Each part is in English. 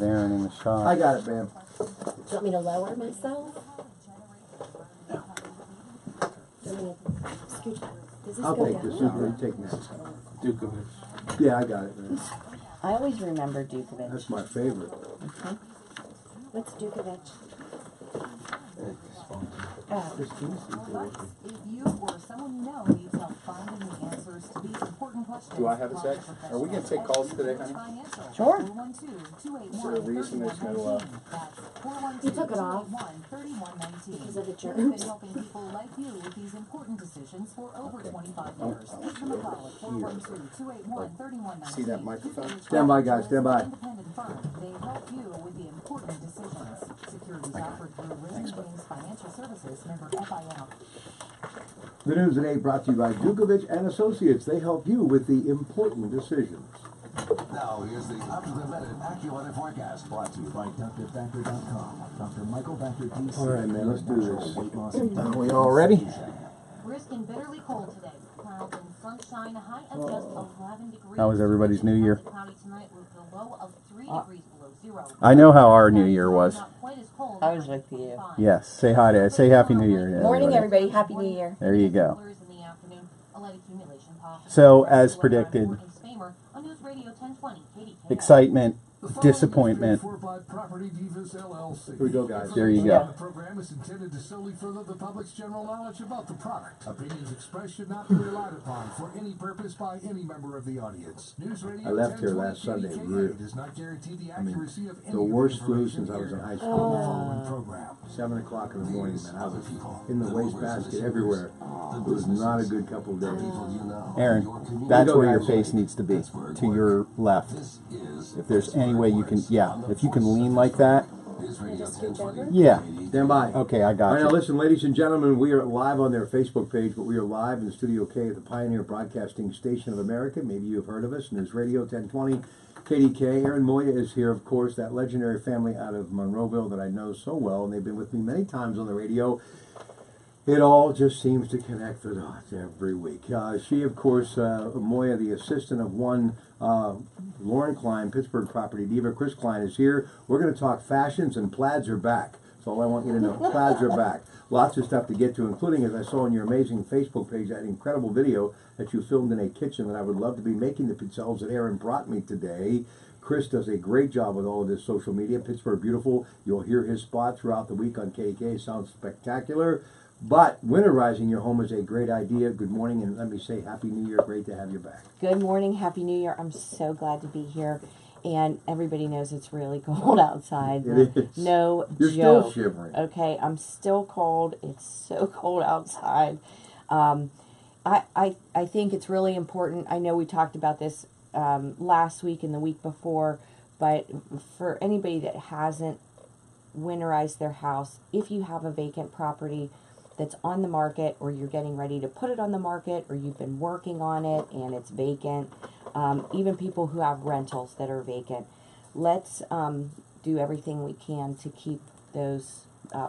Aaron in the shop. I got it, ma'am. Do you want me to lower myself? I'll take this. You take this. Dukovic. Yeah, I got it, man. I always remember Dukovic. That's my favorite. What's Dukovic? This piece is delicious. If you or someone you know needs help finding the answers to these important questions. Do I have a sec? Are we going to take calls today, honey? Sure. Is there a reason there's no, You took it off because of the germs. Helping people like you with these important decisions for over 25 years. Give them a call at 412-281-3119. See that microphone? Stand by, guys. Stand by. Independent firm. They help you with the important decisions. Securities offered through Raymond James Financial Services, member FIL. The news at 8 brought to you by Dukovic and Associates. They help you with the important decisions. Now, here's the up-to-the-minute AccuWeather forecast brought to you by DrBanker.com. Dr. Michael Banker, DC. All right, man, let's do this. Are we all ready? Brisk and bitterly cold today. Clouds and sunshine, a high of just 11 degrees. How was everybody's New Year? Cloudy tonight with a low of 3 degrees below zero. I know how our New Year was. Not quite as cold. I was with you. Yes. Say hi to. Say Happy New Year. To Morning, everybody. everybody. Happy New Year. There you go. In the afternoon, a light accumulation possible. So, as predicted, On News Radio 1020, KDKA. excitement, disappointment. Property Divas LLC. Here we go, guys. There you go. The program is intended to solely further the public's general knowledge about the product. Opinions expressed should not be relied upon for any purpose by any member of the audience. News Radio I left here last 1020 Sunday. KDKA does not guarantee the accuracy of any The worst flu since I was in high school. following program. 7 o'clock in the morning, man. I was in the wastebasket everywhere. It was not a good couple of days. Aaron, that's where your face needs to be, to your left. If there's any way you can, yeah, if you can lean like that, yeah. Stand by. Okay, I All got right, now you. listen, ladies and gentlemen, we are live on their Facebook page, but we are live in Studio K at the Pioneer Broadcasting Station of America. Maybe you've heard of us, News Radio 1020, KDK. Aaron Moya is here, of course, that legendary family out of Monroeville that I know so well, and they've been with me many times on the radio. It all just seems to connect the dots every week. She, of course, Moya, the assistant of one Lauren Klein, Pittsburgh Property Diva. Chris Klein is here. We're going to talk fashions, and plaids are back. That's all I want you to know. Plaids are back. Lots of stuff to get to, including, as I saw on your amazing Facebook page, that incredible video that you filmed in a kitchen that I would love to be making the pizzelles that Aaron brought me today. Chris does a great job with all of this social media. Pittsburgh Beautiful. You'll hear his spot throughout the week on KDK. Sounds spectacular. But winterizing your home is a great idea. Good morning, and let me say Happy New Year. Great to have you back. Good morning. Happy New Year. I'm so glad to be here. And everybody knows it's really cold outside. It is. No You're joke. still shivering. Okay, I'm still cold. It's so cold outside. I think it's really important. I know we talked about this last week and the week before, but for anybody that hasn't winterized their house, if you have a vacant property that's on the market, or you're getting ready to put it on the market, or you've been working on it and it's vacant, even people who have rentals that are vacant, let's do everything we can to keep those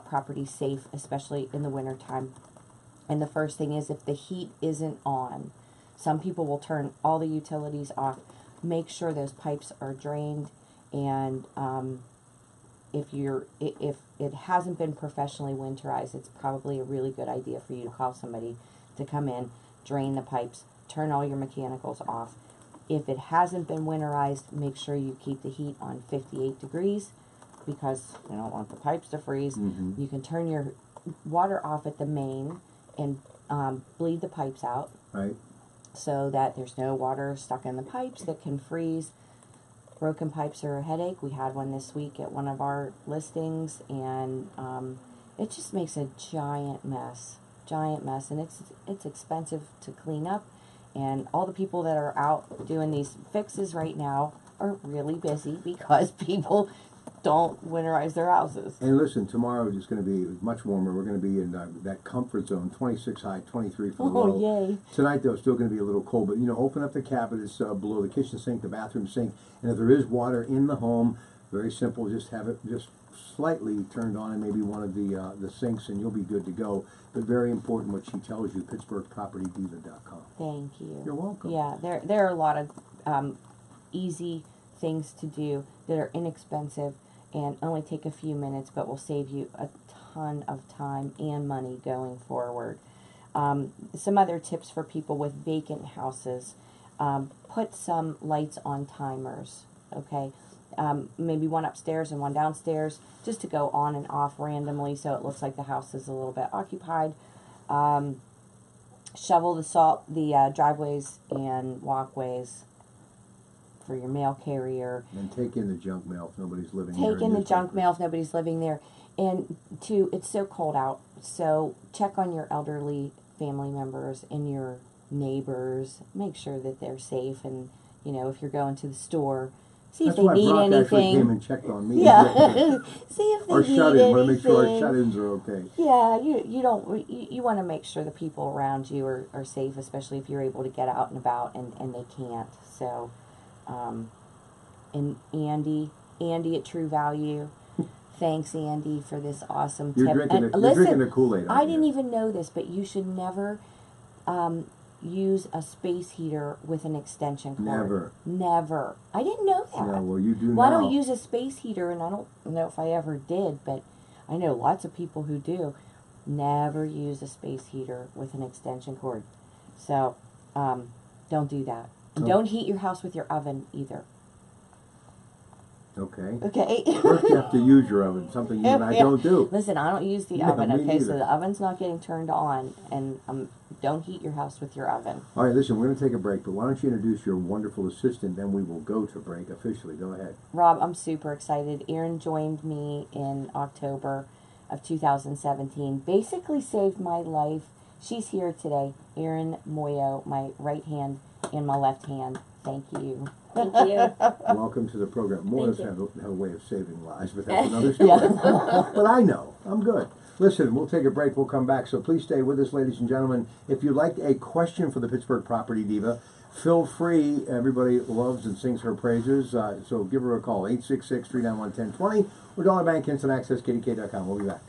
properties safe, especially in the wintertime. And the first thing is, if the heat isn't on, some people will turn all the utilities off. Make sure those pipes are drained, and if it hasn't been professionally winterized, it's probably a really good idea for you to call somebody to come in, drain the pipes, turn all your mechanicals off. If it hasn't been winterized, make sure you keep the heat on 58 degrees, because you don't want the pipes to freeze. You can turn your water off at the main and bleed the pipes out, Right. so that there's no water stuck in the pipes that can freeze. Broken pipes are a headache. We had one this week at one of our listings, and it just makes a giant mess, and it's expensive to clean up. And all the people that are out doing these fixes right now are really busy because people don't winterize their houses. And listen, tomorrow is going to be much warmer. We're going to be in that comfort zone, 26 high, 23 for the low. Oh, yay. Tonight, though, it's still going to be a little cold. But, open up the cabinets below the kitchen sink, the bathroom sink. And if there is water in the home, very simple, just have it just slightly turned on in maybe one of the sinks, and you'll be good to go. But very important what she tells you, PittsburghPropertyDiva.com. Thank you. You're welcome. Yeah, there are a lot of easy things to do that are inexpensive and only take a few minutes, but will save you a ton of time and money going forward. Some other tips for people with vacant houses. Put some lights on timers, okay? Maybe one upstairs and one downstairs, just to go on and off randomly so it looks like the house is a little bit occupied. Shovel the driveways and walkways for your mail carrier. And take in the junk mail if nobody's living Take there. in the junk mail if nobody's living there. And two, it's so cold out, so check on your elderly family members and your neighbors. Make sure that they're safe, and if you're going to the store, see if they need Brock anything. actually came and checked on me. Yeah, see if they Our need shut-in. anything. Want to make sure our shut-ins are okay. Yeah, you want to make sure the people around you are safe, especially if you're able to get out and about and they can't. So, and Andy at True Value. Thanks, Andy, for this awesome tip. You're drinking the Kool-Aid. I didn't even know this, but you should never use a space heater with an extension cord. Never. I didn't know that. Yeah, well, you do now. Well, I don't use a space heater, and I don't know if I ever did, but I know lots of people who do. Never use a space heater with an extension cord. So, don't do that. And don't heat your house with your oven either. Okay. Okay. First you have to use your oven, something you and I don't do. Listen, I don't use the Yeah, oven, me okay? So neither. the oven's not getting turned on, and don't heat your house with your oven. All right, listen, we're going to take a break, but why don't you introduce your wonderful assistant, then we will go to break officially. Go ahead. Rob, I'm super excited. Erin joined me in October of 2017. Basically saved my life. She's here today. Erin Moyo, my right hand and my left hand. Thank you. Thank you. Welcome to the program. Moyes Thank have a way of saving lives, but that's another story. But I know. I'm good. Listen, we'll take a break. We'll come back. So please stay with us, ladies and gentlemen. If you'd like a question for the Pittsburgh Property Diva, feel free. Everybody loves and sings her praises. So give her a call, 866-391-1020, or Dollar Bank Instant Access, KDK.com. We'll be back.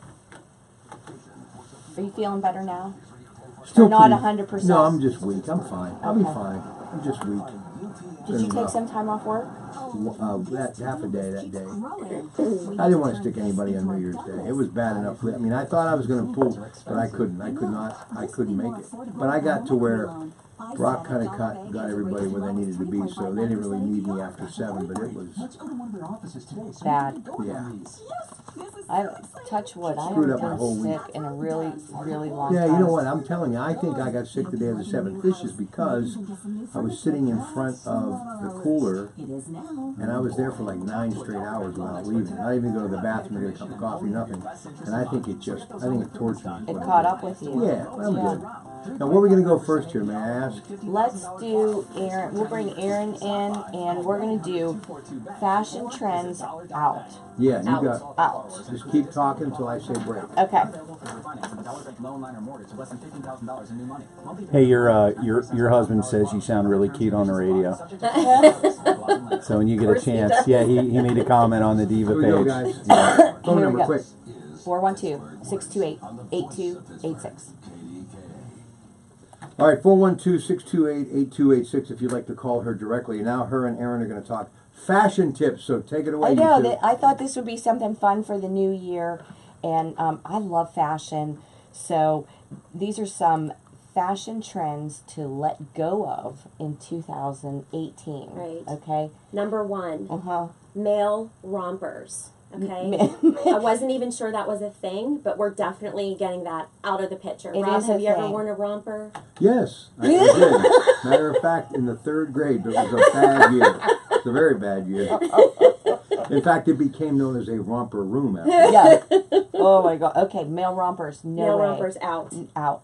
Are you feeling better now? Still Or not pretty- 100%? No, I'm just weak. I'm fine. I'll be Okay. fine. I'm just weak. Did you take some time off work? That half a day that day. I didn't want to stick anybody on New Year's Day. It was bad enough. I mean, I thought I was going to pull, but I couldn't. I couldn't make it. But I got to where Brock kind of got everybody where they needed to be, so they didn't really need me after 7, but it was Bad. yeah. I touch wood. I Screwed haven't up my been whole week. sick in a really, really long Yeah, time. you know what? I'm telling you, I think I got sick the day of the 7th. This is because I was sitting in front of the cooler, and I was there for like 9 straight hours without leaving. Not even go to the bathroom to get a cup of coffee, nothing. And I think it tortured me. It caught up with you. Yeah, I'm good. Now, where are we going to go first here, may I ask? Let's do Erin. We'll bring Erin in, and we're going to do fashion trends out. Yeah, you got. Out. Just keep talking until I say break. Okay. Hey, your husband says you sound really cute on the radio. So when you get a chance, yeah, he made a comment on the Diva Here we go, page. guys. Yeah. Phone Here we number, go. quick. 412-628-8286. All right, 412-628-8286 if you'd like to call her directly. Now her and Erin are going to talk fashion tips, so take it away. I know you two. that I thought this would be something fun for the new year, and I love fashion. So these are some fashion trends to let go of in 2018. Right. Okay. Number 1, male rompers. Okay. I wasn't even sure that was a thing, but we're definitely getting that out of the picture. It Rob, is a have you ever thing. worn a romper? Yes, I did. Matter of fact, in the 3rd grade, it was a bad year. It's a very bad year. In fact, it became known as a romper room after. Yeah. Oh my God. Okay, male rompers. No Male way. rompers out. Out.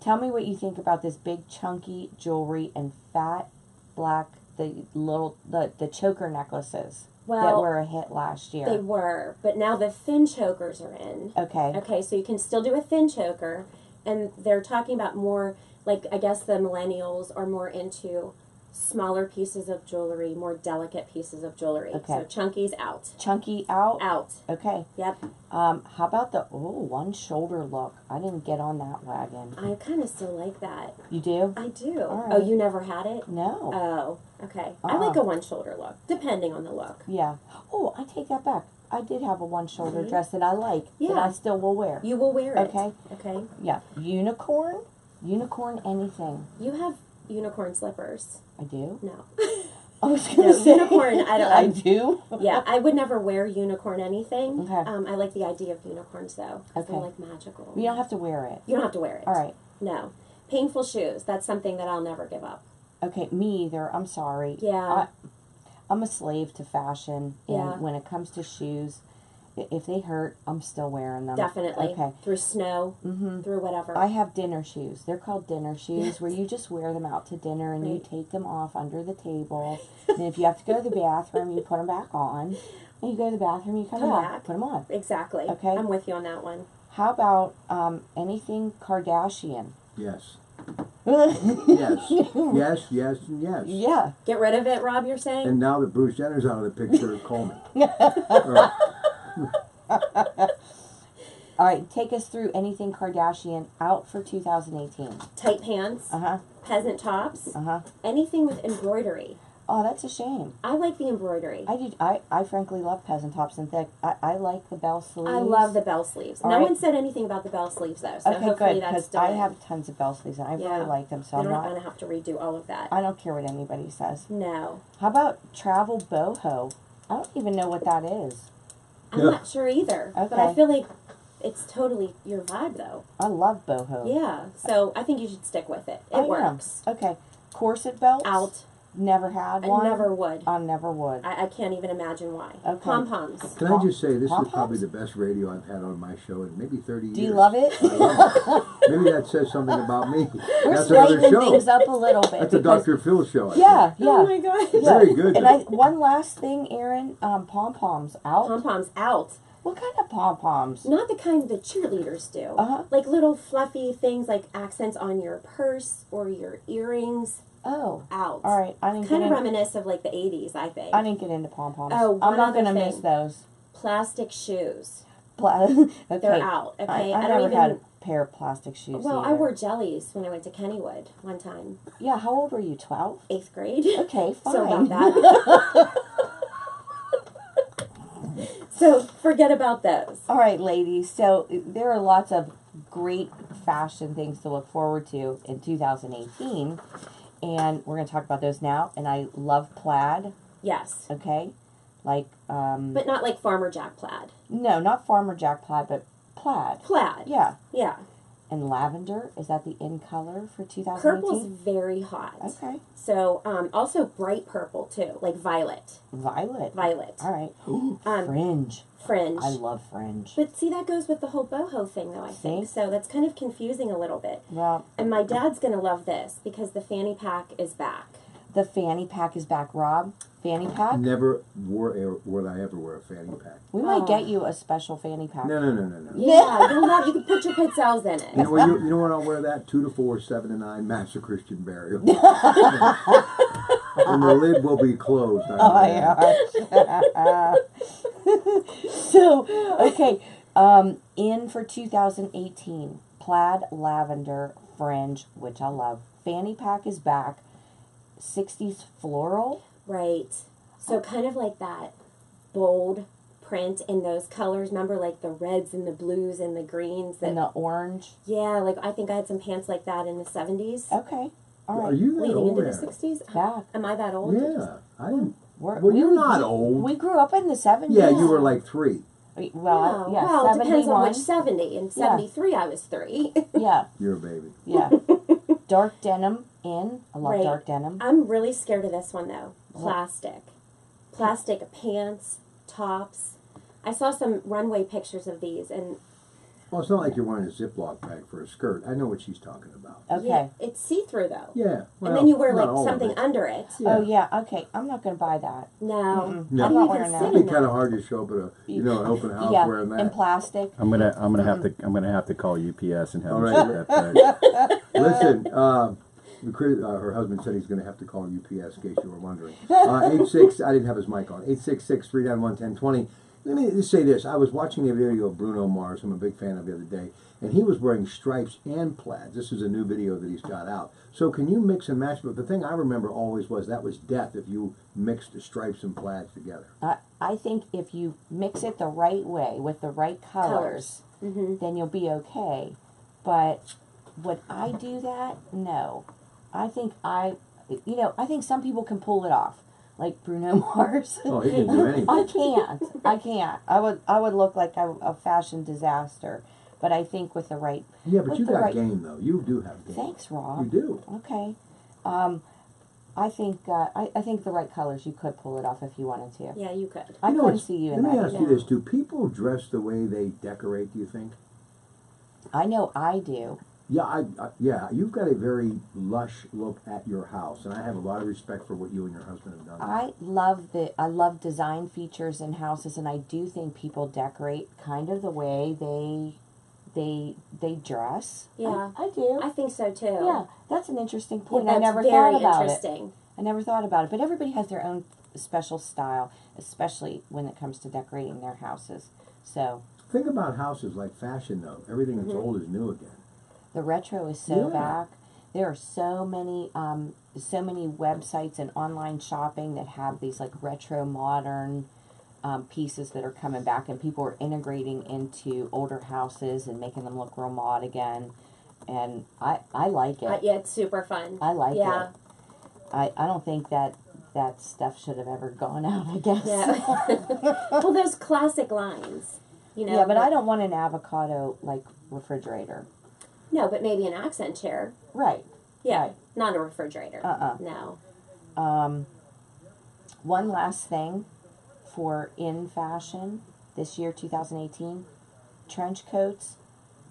Tell me what you think about this big chunky jewelry and fat black the choker necklaces that Well, were a hit last year. they were, but now the thin chokers are in. Okay. Okay, so you can still do a thin choker, and they're talking about more, like, I guess the millennials are more into smaller pieces of jewelry, more delicate pieces of jewelry. Okay. So chunky's out. Chunky out? Out. Okay. Yep. How about the, one shoulder look? I didn't get on that wagon. I kind of still like that. You do? I do. All Oh, right. you never had it? No. Oh, okay. I like a one shoulder look, depending on the look. Yeah. Oh, I take that back. I did have a one shoulder Mhm. dress that I like, that Yeah. I still will wear. You will wear it. Okay. Okay. Yeah. Unicorn? Unicorn anything. You have unicorn slippers. I do? No. I was No, gonna say. unicorn, I don't- I do? Yeah, I would never wear unicorn anything. Okay. I like the idea of unicorns though. 'Cause they're Okay. like magical. You don't have to wear it. You don't have to wear it. All right. No. Painful shoes. That's something that I'll never give up. Okay, me either. I'm sorry. Yeah. I'm a slave to fashion, and Yeah. when it comes to shoes, if they hurt, I'm still wearing them. Definitely. Okay. Through snow, through whatever. I have dinner shoes. They're called dinner shoes, where you just wear them out to dinner and you Right. take them off under the table. And if you have to go to the bathroom, you put them back on. And you go to the bathroom, you come back, back. put them on. Exactly. Okay. I'm with you on that one. How about anything Kardashian? Yes. Yeah. Yes. Yes, yes, and yes. Get rid of it, Rob, you're saying? And now that Bruce Jenner's out of the picture, call me. Or- All right, take us through anything Kardashian out for 2018. Tight pants, Uh-huh, peasant tops, uh-huh. anything with embroidery. Oh, that's a shame. I like the embroidery. I frankly love peasant tops and thick. I like the bell sleeves. I love the bell sleeves. All No right. one said anything about the bell sleeves though, so Okay, hopefully good, that's because still I in. have tons of bell sleeves and I Yeah. really like them, so They're I'm not not, going to have to redo all of that. I don't care what anybody says. No. How about travel boho? I don't even know what that is. I'm Yeah. not sure either. But I Okay. feel like it's totally your vibe though. I love boho. Yeah. So I think you should stick with it. It I am. works. Okay. Corset belts? Out. Never had I one. never would. I never would. I can't even imagine why. Okay. Pom-poms. Can I just say, this is Pom-poms? probably the best radio I've had on my show in maybe 30 years. Do you love it? I love it. Maybe that says something about me. We're That's another straightening show. things up a little bit. That's a because- Dr. Phil show, I Yeah, think. yeah. Oh my god. Yeah. Very good. And one last thing, Erin, pom-poms out. Pom-poms out. What kind of pom-poms? Not the kind that cheerleaders do. Uh-huh. Like little fluffy things like accents on your purse or your earrings. Oh, Out. all right. I didn't Kind get of in, reminisce of like the 80s, I think. I didn't get into pom-poms. Oh, I'm one not other gonna miss thing. those. Plastic shoes. Okay. They're out. Okay. I don't never even. had a pair of plastic shoes. Well, I either. wore jellies when I went to Kennywood one time, Yeah, how old were you? 12? 8th grade. Okay, fine. So about that. So forget about those. All right, ladies. So there are lots of great fashion things to look forward to in 2018, and we're going to talk about those now. And I love plaid. Yes. Okay, like But not like Farmer Jack plaid. no, not Farmer Jack plaid, but plaid. Plaid. Yeah, Yeah. and lavender, is that the in color for 2018? Purple's very hot. Okay, So also bright purple too, like violet. violet. Violet. All right. Fringe. Fringe. I love fringe. But see, that goes with the whole boho thing, though, I think. See? So that's kind of confusing a little bit. Well, And my dad's going to love this because the fanny pack is back. the fanny pack is back. Rob, fanny pack. Never would I ever wear a fanny pack. We might get you a special fanny pack. No. Yeah, you'll love. You can put your pizzelles in it. You know what I'll wear that? 2 to 4, 7 to 9, Mass of Christian Burial. And the lid will be closed. Oh my gosh. So, okay, in for 2018, plaid, lavender, fringe, which I love. Fanny pack is back. 60s floral. Right. So kind of like that bold print in those colors. Remember, like the reds and the blues and the greens. And the orange. Yeah, like I think I had some pants like that in the 70s. Okay, all right. Are you that Leading old? into the Aaron? 60s. Back. Am I that old? Yeah. I didn't. Well, You're not old. We grew up in the 70s. Yeah, you were like 3. Well, yeah, well, it depends on 71. which 70. In 73, I was 3. Yeah, You're a baby. yeah. Dark denim in. I love Right. dark denim. I'm really scared of this one, though. Plastic. Plastic pants, tops. I saw some runway pictures of these, and Well, it's not like you're wearing a Ziploc bag for a skirt. I know what she's talking about. Okay. yeah, it's see-through, though. Yeah. And then you wear, not like, all of something it. under it. Yeah. Oh, yeah, okay. I'm not going to buy that. No. No. How do I'm you not wearing even that. sit It'd in be kind of that? hard to show up at an open house Yeah, wearing in that. plastic. I'm gonna have to call UPS and have All them right. ship that back. Listen, Her husband said he's going to have to call UPS, in case you were wondering. 86, I didn't have his mic on. 866-391-1020. Let me just say this. I was watching a video of Bruno Mars, I'm a big fan of the other day, and he was wearing stripes and plaids. This is a new video that he's got out. So can you mix and match? But the thing I remember always was that was death if you mixed the stripes and plaids together. I think if you mix it the right way with the right colors. Then you'll be okay. But would I do that? No. I think I think some people can pull it off, like Bruno Mars. Oh, he can do anything. I can't. I would look like a fashion disaster. But I think with the right. Yeah, but you got game though. You do have game. Thanks, Rob. You do. Okay. I think the right colors you could pull it off if you wanted to. Yeah, you could. I couldn't see you in that. Let me ask you this: do people dress the way they decorate? Do you think? I know I do. Yeah, yeah. You've got a very lush look at your house, and I have a lot of respect for what you and your husband have done. I love design features in houses, and I do think people decorate kind of the way they dress. Yeah, I do. I think so too. Yeah, that's an interesting point. Yeah, I never that's thought very about interesting. it. I never thought about it, but everybody has their own special style, especially when it comes to decorating their houses. So think about houses like fashion, though. Everything that's old is new again. the retro is so Yeah. back. There are so many websites and online shopping that have these like retro modern pieces that are coming back, and people are integrating into older houses and making them look real mod again. And I like it. Yeah, it's super fun. I like Yeah. it. I don't think that stuff should have ever gone out, I guess. Yeah. Well, those classic lines, you know. Yeah, but I don't want an avocado like refrigerator. No, but maybe an accent chair. Right. Yeah, Right. not a refrigerator. No. One last thing for in fashion this year, 2018, trench coats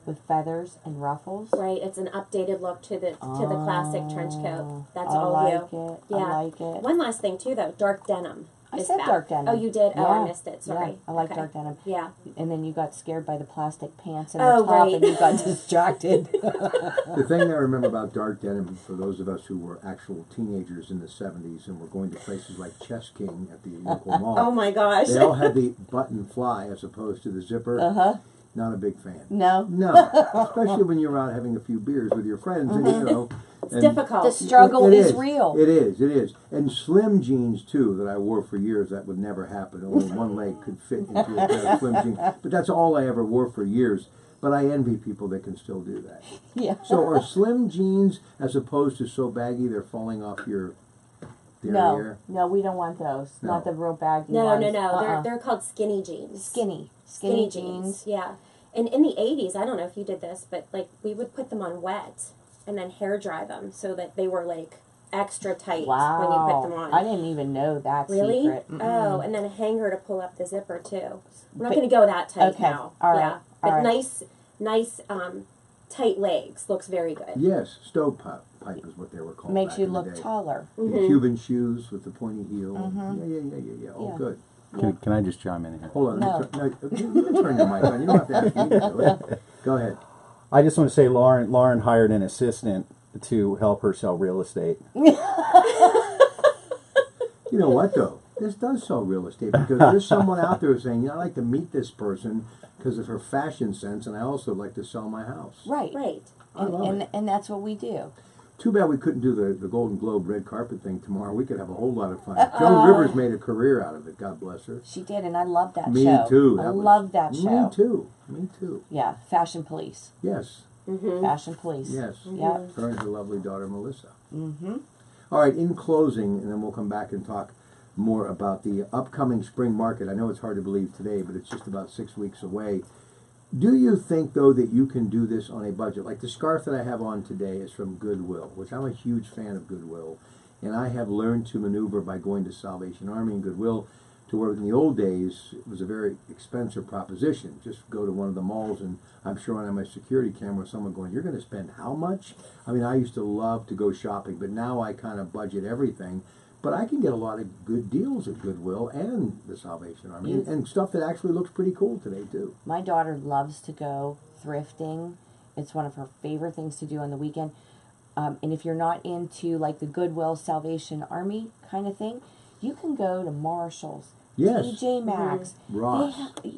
with feathers and ruffles. Right, it's an updated look to the classic trench coat. That's I all like you. it. Yeah. I like it. One last thing too, though, dark denim. I is said back. dark denim. Oh, you did? Oh, Yeah. I missed it. Sorry. Yeah, I like Okay. dark denim. Yeah. And then you got scared by the plastic pants and Oh, the top, right. and you got distracted. The thing I remember about dark denim, for those of us who were actual teenagers in the 70s and were going to places like Chess King at the local mall, Oh my gosh. they all had the button fly as opposed to the zipper. Not a big fan. No. No, especially when you're out having a few beers with your friends, and you know, It's difficult. The struggle It is real. It is. And slim jeans too that I wore for years. That would never happen. Only one leg could fit into a pair of slim jeans. But that's all I ever wore for years. But I envy people that can still do that. Yeah. So are slim jeans as opposed to so baggy they're falling off your derriere? No, we don't want those. No. Not the real baggy No, ones. no, no. Uh-uh. They're called skinny jeans. Skinny jeans. Yeah. And in the 80s, I don't know if you did this, but like we would put them on wet and then hair dry them so that they were like extra tight Wow. when you put them on. I didn't even know that Really? secret. Oh, and then a hanger to pull up the zipper too. We're not going to go that tight Okay. now. All right. Yeah. But All right. nice, tight legs. Looks very good. Yes, stovepipe is what they were called. Makes back you in the look day. taller. The Cuban shoes with the pointy heel. Yeah. Oh, Yeah. good. Can I just chime in here? Hold on. No. You can turn your mic on. You don't have to ask me to do it. Go ahead. I just want to say Lauren hired an assistant to help her sell real estate. You know what, though? This does sell real estate because there's someone out there saying, I'd like to meet this person because of her fashion sense, and I also like to sell my house. Right. Right. I love it. And that's what we do. Too bad we couldn't do the Golden Globe red carpet thing tomorrow. We could have a whole lot of fun. Joan Rivers made a career out of it. God bless her. She did, and I love that Me show. too. I That was- love that show. Me too. Yeah, Fashion Police. Yes. Fashion Police. Yes. Yeah. Her and her lovely daughter, Melissa. All right, in closing, and then we'll come back and talk more about the upcoming spring market. I know it's hard to believe today, but it's just about 6 weeks away. Do you think, though, that you can do this on a budget? Like the scarf that I have on today is from Goodwill, which I'm a huge fan of Goodwill. And I have learned to maneuver by going to Salvation Army and Goodwill to where in the old days it was a very expensive proposition. Just go to one of the malls and I'm sure on my security camera someone going, you're going to spend how much? I mean, I used to love to go shopping, but now I kind of budget everything. But I can get a lot of good deals at Goodwill and the Salvation Army, and stuff that actually looks pretty cool today, too. My daughter loves to go thrifting. It's one of her favorite things to do on the weekend. And if you're not into like the Goodwill Salvation Army kind of thing, you can go to Marshall's, Yes. TJ Maxx. Ross.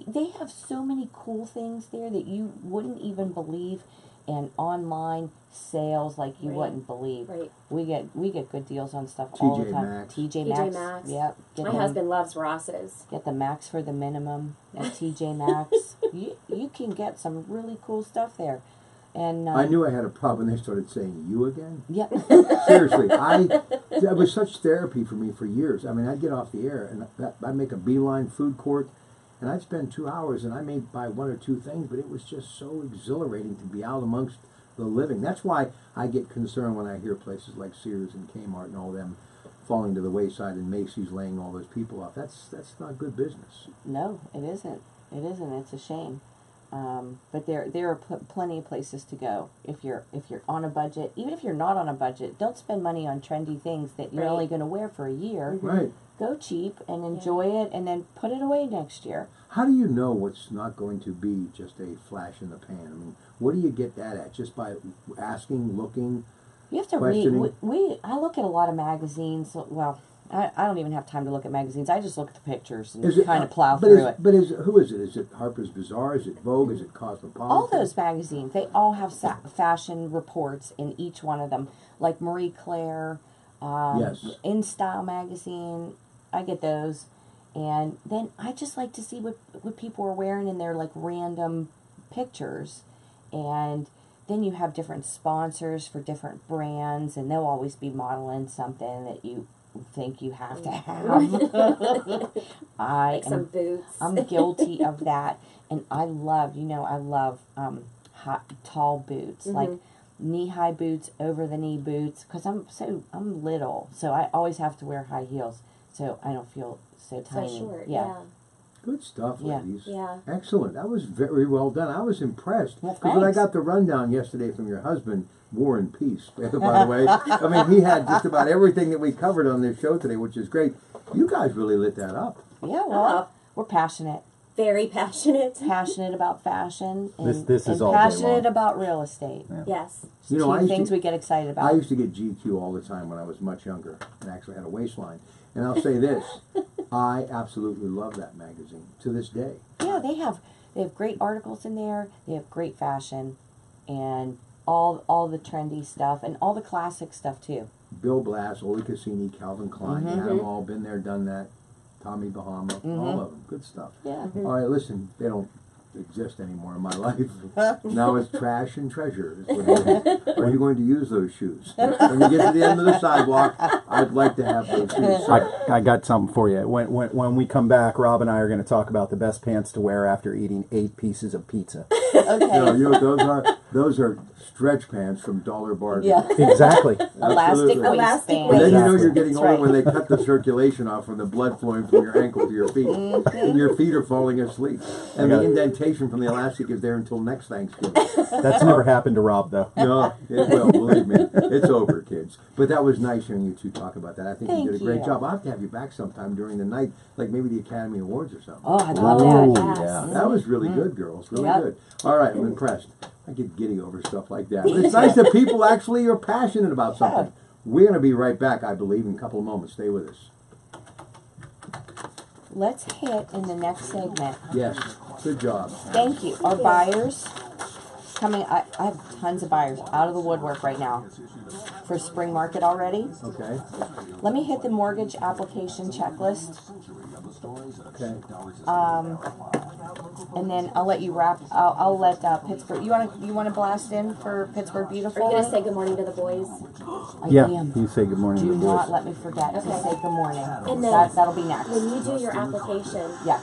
They have so many cool things there that you wouldn't even believe, and online sales like you Right. wouldn't believe. Right. We get good deals on stuff all the TJ time. Maxx. TJ TJ Maxx. Maxx. Yep. My husband loves Ross's. Get the max for the minimum at TJ Maxx. You can get some really cool stuff there. And I knew I had a problem when they started saying you again. Yep. Seriously, that was such therapy for me for years. I mean, I'd get off the air and I'd make a beeline food court, and I'd spend 2 hours, and I may buy one or two things, but it was just so exhilarating to be out amongst the living. That's why I get concerned when I hear places like Sears and Kmart and all them falling to the wayside, and Macy's laying all those people off. That's not good business. No, it isn't. It isn't. It's a shame. But there are plenty of places to go if you're on a budget. Even if you're not on a budget, don't spend money on trendy things that you're Right. only going to wear for a year. Right. Go cheap and enjoy it, and then put it away next year. How do you know what's not going to be just a flash in the pan? I mean, what do you get that at? Just by asking, looking? You have to Questioning. read. I look at a lot of magazines. Well, I don't even have time to look at magazines. I just look at the pictures and kind of plow through it. But who is it? Is it Harper's Bazaar? Is it Vogue? Is it Cosmopolitan? All those magazines, they all have fashion reports in each one of them. Like Marie Claire, Yes. In Style magazine, I get those. And then I just like to see what people are wearing in their like random pictures. And then you have different sponsors for different brands, and they'll always be modeling something that you think you have to have. Like some boots. I'm guilty of that, and I love tall boots, like knee-high boots, over-the-knee boots, because I'm little, so I always have to wear high heels, so I don't feel so So tiny. short. Yeah. Yeah. Good stuff, Yeah. ladies. Yeah. Excellent. That was very well done. I was impressed. Well, Because when I thanks. got the rundown yesterday from your husband, War and Peace, by the way, I mean, he had just about everything that we covered on this show today, which is great. You guys really lit that up. Yeah, well, we're passionate Very passionate. about fashion, and, This is and all day passionate long. about real estate. Yes. You know, I Two used things to- we get excited I about. used to get GQ all the time when I was much younger and actually had a waistline. And I'll say this, I absolutely love that magazine to this day. Yeah, they have great articles in there. They have great fashion, and all the trendy stuff, and all the classic stuff too. Bill Blass, Ole Cassini, Calvin Klein, you had them all, been there, done that. Tommy Bahama, all of them, good stuff. Yeah. All right, listen, they don't exist anymore in my life. Now it's trash and treasure. Is what it is. Are you going to use those shoes? When you get to the end of the sidewalk, I'd like to have those shoes. I got something for you. When we come back, Rob and I are going to talk about the best pants to wear after eating 8 pieces of pizza. Okay. No, those are stretch pants from Dollar Bargain. Yeah. Exactly. Elastic Absolutely. waistband. And then you know Exactly. you're getting That's older right. when they cut the circulation off from the blood flowing from your ankle to your feet. And your feet are falling asleep. And the indentation from the elastic is there until next Thanksgiving. That's never happened to Rob, though. No, it will, believe me. It's over, kids. But that was nice hearing you two talk about that. I think you Thank did a great you. job. I'll have to have you back sometime during the night, like maybe the Academy Awards or something. Oh, I love Oh, that. yeah. That was really good, girls. Really Yep. good. All right, I'm impressed. I get giddy over stuff like that. But it's nice that people actually are passionate about something. We're going to be right back, I believe, in a couple of moments. Stay with us. Let's hit in the next segment. Yes, good job. Thank you. Our buyers coming. I have tons of buyers out of the woodwork right now for spring market already. Okay. Let me hit the mortgage application checklist, Okay. and then I'll let you wrap. I'll let Pittsburgh. You want to blast in for Pittsburgh Are Beautiful? you going to say good morning to the boys? I Yeah, am. you say good morning Do to the not boys. let me forget to Okay. say good morning. And then That'll be next. When you do your application, Yeah.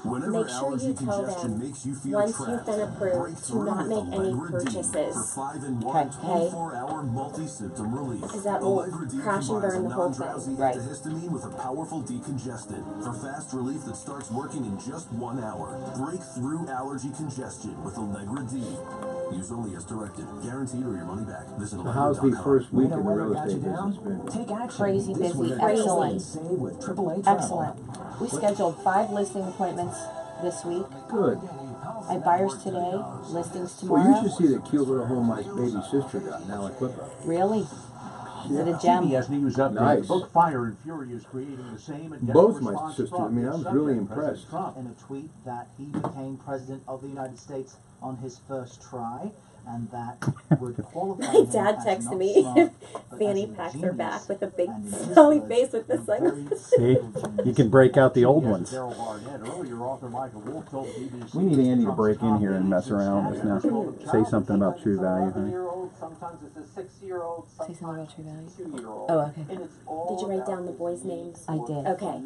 Whenever make sure allergy you tell congestion them, makes you feel once trapped, you've been break approved, to through not with make any Allegra D purchases. For 5-in-1 Okay. 24-hour multi-symptom relief. Because that will Allegra D crash and combines burn a the whole non-drowsy thing. Right. antihistamine with a powerful decongestant for fast relief that starts working in just 1 hour. Break through allergy congestion with Allegra D. Use only as directed. Guaranteed or your money back. Visit How's the Allegra.com. first week in the real estate business been? Take action. Crazy This busy. winter. Excellent. Save with AAA travel. Excellent. We scheduled 5 listing appointments this week. Good. I have buyers today, listings Well, tomorrow. you should see the cute little home my baby sister got. Now I clip her. Really? Is it a gem? CBS News update. Nice. Book Fire and Fury is creating the same and Both my response sisters. I from mean, I its was subject, really President impressed. Trump. In a tweet that he became president of the United States on his first try, and that would qualify My him dad as texted not me. smart, but Fanny as a packs her genius, back with a big and in his smiley words, face with the a very sunglasses. See? simple genius. You can break out the old ones. Daryl Barnett, earlier author Michael Wolff told BBC We need Andy to break in here and mess around with us now. Say something about True Value, honey. Sometimes it's a 6-year-old, Say something about True Value. 2-year-old. Oh, okay. And it's all Did you write about down the boys' names? I did. Okay.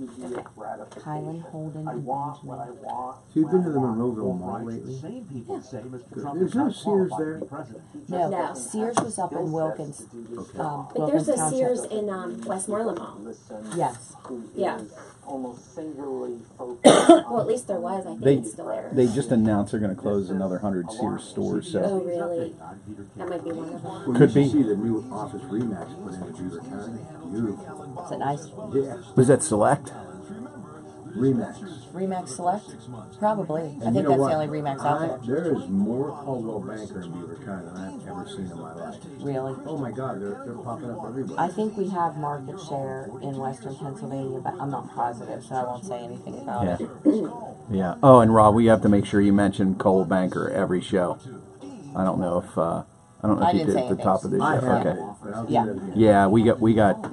Kylan, Holden, I and want what I Benjamin. want. So you've been to the when I want. Monroeville Mall Right, lately? same people say Mr. Good. Trump Is is there a not Sears qualified there? to be president. No, No. Sears was up in Wilkins. But there's a Wilkins Sears Township. in Westmoreland Mall. Listen, Yes. who Yeah. is almost singularly focused Well, at least there was. I think They it's still there. they just announced they're going to close another 100 Sears stores. Oh, So really? That might be one of them. Well, Could you be. should see the new Office Remax put in Beaver County. Beautiful. Is it nice? Yeah. was that Select? Remax. Remax Select? Probably. I And think you know that's what? the only Remax out there. There is more Caldwell Banker in Beaver County than I've ever seen in my life. Really? Oh my God, they're popping up everywhere. I think we have market share in Western Pennsylvania, but I'm not positive, so I won't say anything about Yeah. it. Yeah. Oh, and Rob, we have to make sure you mention Cole Banker every show. I don't know if I you didn't did say at the top of this show. I have Okay. it, but I'll do Yeah. that again. Yeah, we got.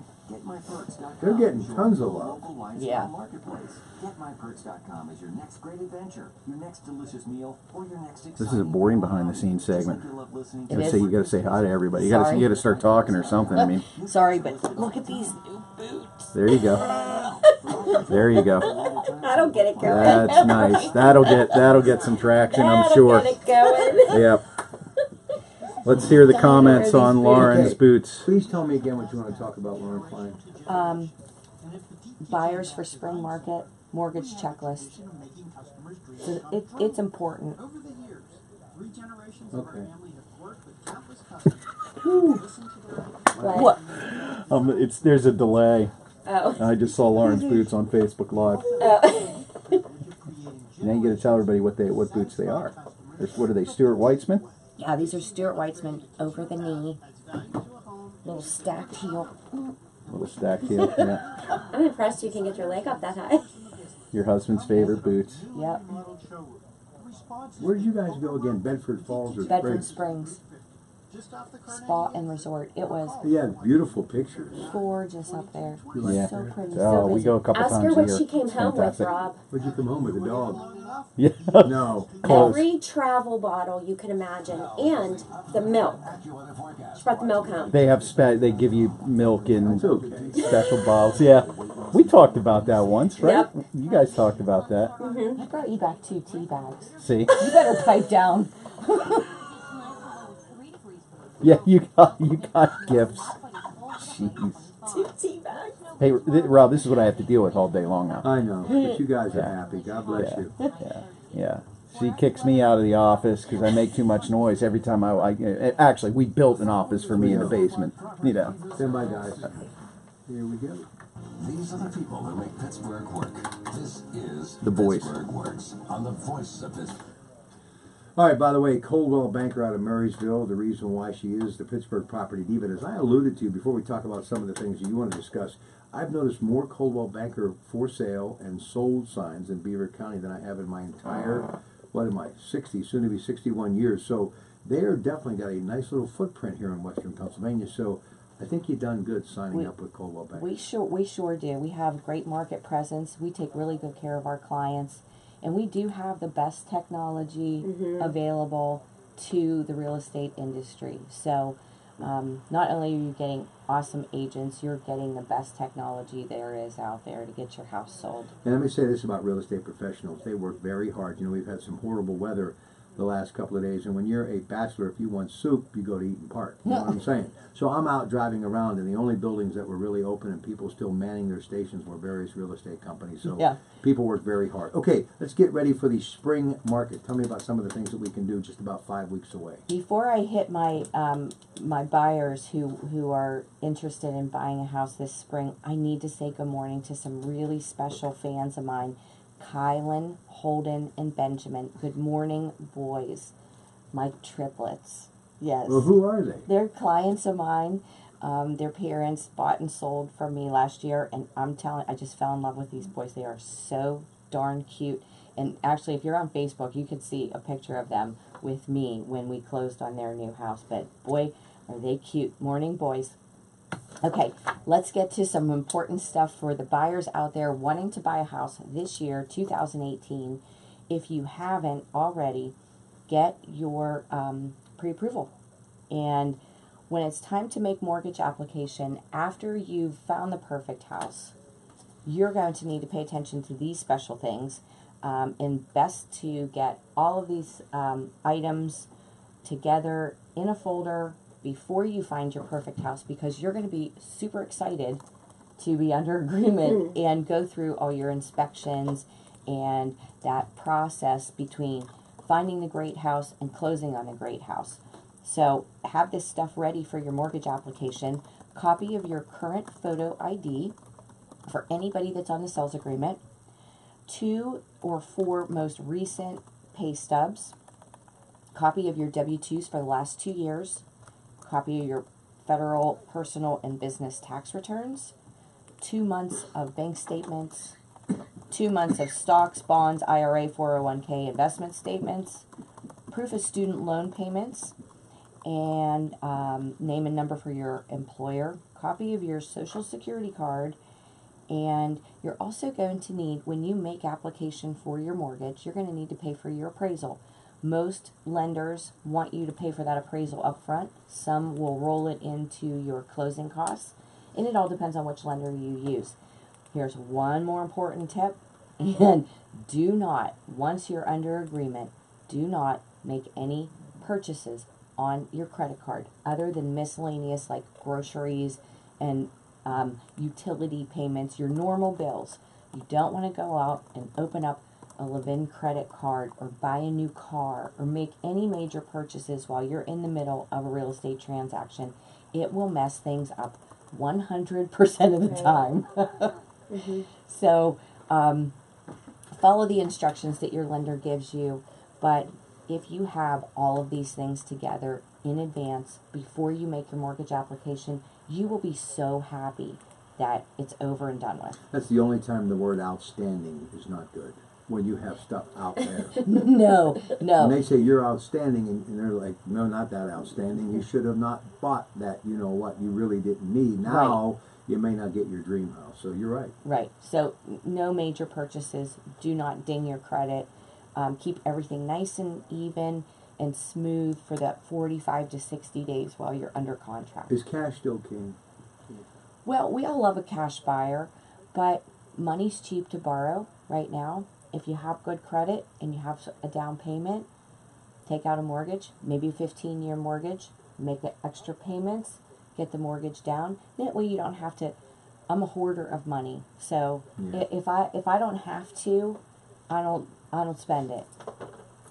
They're getting tons of love. Yeah. GetMyPerks.com is your next great adventure, your next delicious meal, or your next exciting This is a boring behind the scenes segment. It You is. you got to say hi to everybody. You Sorry. got to start talking or something. I mean, Sorry, but look at these new boots. there you go. There you go. I don't get it going. That's nice. That'll get some traction, I'm sure. Get it going. Yep. Let's hear the Don't comments wear these on Lauren's Okay. boots. Please tell me again what you want to talk about, Lauren Klein. Buyers for spring market, mortgage checklist. So it's important. Okay. What? There's a delay. Oh. I just saw Lauren's boots on Facebook Live. Oh. Now you got to tell everybody what boots they are. What are they? Stuart Weitzman? Yeah, these are Stuart Weitzman over the knee. Little stacked heel. Little stacked heel. Yeah. I'm impressed you can get your leg up that high. Your husband's favorite boots. Yep. Where did you guys go again? Bedford Falls or Bedford Springs? Springs. Spa and resort. It was Yeah, beautiful pictures. gorgeous up there. Yeah. So pretty. Oh, So we busy. go a couple Ask times her a what year. she came It's home fantastic. with, Rob. Where'd you come home with? A dog? Yeah. No. Close. Every travel bottle you can imagine, and the milk. She brought the milk home. They have they give you milk in It's okay. special bottles. Yeah. We talked about that once, right? Yep. You guys talked about that. I brought you back 2 tea bags. See? You better pipe down. Yeah, you got gifts. Jeez. 2 tea bags. Hey, Rob, this is what I have to deal with all day long now. I know, but you guys are Yeah. happy. God bless you. Yeah. She kicks me out of the office because I make too much noise every time actually, we built an office for me in the basement. You know. Stand by, guys. Here we go. These are the people that make Pittsburgh work. This is The Voice. Pittsburgh Works on the Voice of Pittsburgh. All right, by the way, Coldwell Banker out of Murraysville, the reason why she is the Pittsburgh Property Diva, as I alluded to before we talk about some of the things that you want to discuss, I've noticed more Coldwell Banker for sale and sold signs in Beaver County than I have in my entire, 60, soon to be 61 years. So they're definitely got a nice little footprint here in Western Pennsylvania. So I think you've done good signing up with Coldwell Banker. We sure do. We have great market presence. We take really good care of our clients. And we do have the best technology available to the real estate industry. So not only are you getting awesome agents, you're getting the best technology there is out there to get your house sold. And let me say this about real estate professionals. They work very hard. You know, we've had some horrible weather the last couple of days, and when you're a bachelor, if you want soup, you go to Eaton Park. You know what I'm saying? So I'm out driving around, and the only buildings that were really open and people still manning their stations were various real estate companies. So Yeah. people work very hard. Okay, let's get ready for the spring market. Tell me about some of the things that we can do just about 5 weeks away. Before I hit my my buyers who are interested in buying a house this spring, I need to say good morning to some really special fans of mine Kylan, Holden, and Benjamin. Good morning, boys. My triplets. Yes. Well, who are they? They're clients of mine. Their parents bought and sold from me last year, and I just fell in love with these boys. They are so darn cute. And actually, if you're on Facebook, you could see a picture of them with me when we closed on their new house. But boy, are they cute. Morning, boys. Okay, let's get to some important stuff for the buyers out there wanting to buy a house this year, 2018. If you haven't already, get your pre-approval. And when it's time to make mortgage application, after you've found the perfect house, you're going to need to pay attention to these special things. And best to get all of these items together in a folder before you find your perfect house, because you're going to be super excited to be under agreement and go through all your inspections and that process between finding the great house and closing on the great house. So have this stuff ready for your mortgage application. Copy of your current photo ID for anybody that's on the sales agreement. 2 or 4 most recent pay stubs. Copy of your W-2s for the last 2 years. Copy of your federal, personal, and business tax returns. 2 months of bank statements. 2 months of stocks, bonds, IRA, 401k investment statements. Proof of student loan payments. And name and number for your employer. Copy of your social security card. And you're also going to need, when you make application for your mortgage, you're going to need to pay for your appraisal. Most lenders want you to pay for that appraisal up front. Some will roll it into your closing costs. And it all depends on which lender you use. Here's one more important tip. And do not, once you're under agreement, do not make any purchases on your credit card other than miscellaneous like groceries and utility payments, your normal bills. You don't want to go out and open up a Levin credit card or buy a new car or make any major purchases while you're in the middle of a real estate transaction. It will mess things up 100% of the time. So follow the instructions that your lender gives you, but if you have all of these things together in advance before you make your mortgage application, you will be so happy that it's over and done with. That's the only time the word outstanding is not good, when you have stuff out there. No. And they say you're outstanding, and they're like, no, not that outstanding. You should have not bought that, you know what, you really didn't need. Now, you may not get your dream house. So you're right. Right. So no major purchases. Do not ding your credit. Keep everything nice and even and smooth for that 45 to 60 days while you're under contract. Is cash still king? Well, we all love a cash buyer, but money's cheap to borrow right now. If you have good credit and you have a down payment, take out a mortgage, maybe a 15-year mortgage, make the extra payments, get the mortgage down. That way you don't have to. I'm a hoarder of money, so if I don't have to, I don't spend it.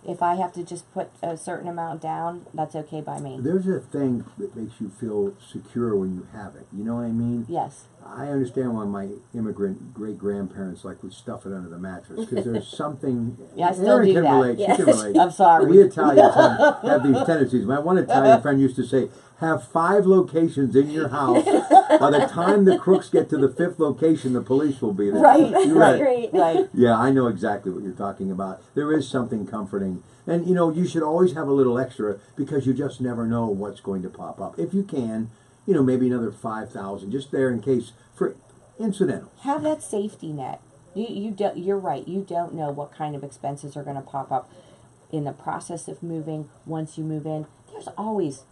If I have to just put a certain amount down, that's okay by me. There's a thing that makes you feel secure when you have it. You know what I mean? Yes. I understand why my immigrant great-grandparents would stuff it under the mattress, because there's something... Yeah, I still Aaron do can that. relate. Yes. She can relate. I'm sorry. We Italians have these tendencies. My one Italian friend used to say, have 5 locations in your house. By the time the crooks get to the 5th location, the police will be there. Right. You're Right. Yeah, I know exactly what you're talking about. There is something comforting. And, you know, you should always have a little extra, because you just never know what's going to pop up. If you can, you know, maybe another 5,000 just there in case for incidentals. Have that safety net. You're right. You don't know what kind of expenses are going to pop up in the process of moving. Once you move in, there's always...